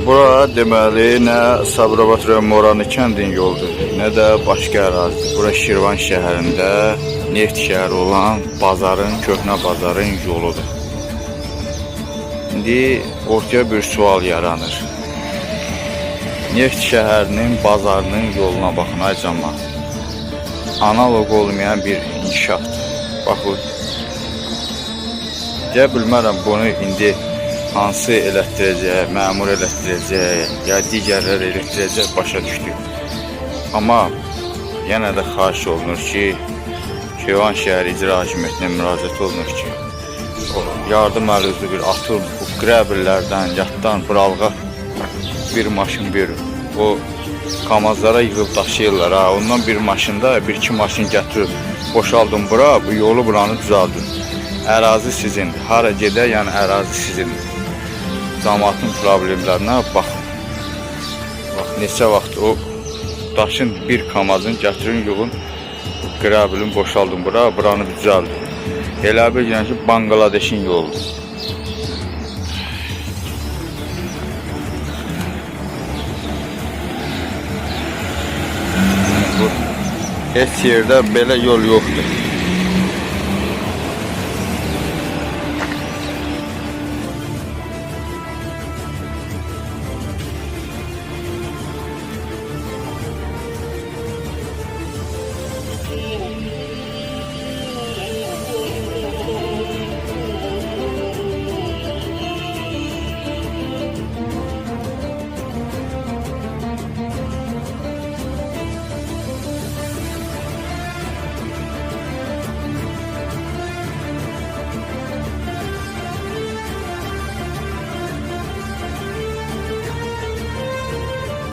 Bura deməli nə Sabirabad rayon Moranlı kəndin yoludur, nə də başqa ərazidir. Bura Şirvan şəhərində neft şəhəri olan bazarın, köhnə bazarın yoludur. İndi ortaya bir sual yaranır. Neft şəhərinin, bazarının yoluna baxın ay cəmaət. Analog olmayan bir inşaatdır. Baxın. Deyə bilmərəm bunu indi hansı elətdirəcək, məmur elətdirəcək, ya digərlər elətdirəcək başa düşdük. Amma yenə də xahiş olunur ki, Şirvan şəhər icra hakimiyyətinə müraciət olunur ki, yardım əlüzü bir atıl bu qrəbillərdən, yatdan, buralığa bir maşın verir. O kamazlara yığıb daşıyırlar. Ondan bir maşında bir iki maşın gətirib boşaldım bura, bu yolu buranı düzəldir. Ərazi sizin, hara gedə, yəni ərazi sizin. Cəmaatın problemlərinə baxın. Bax, neçə vaxt o daşın bir kamazın gətirin, yığın, qrəbilin boşaldım bura, buranı düzəldir. Elə bir yəni ki, Bangladeşin yoludur. Heç yerdə belə yol yoxdur.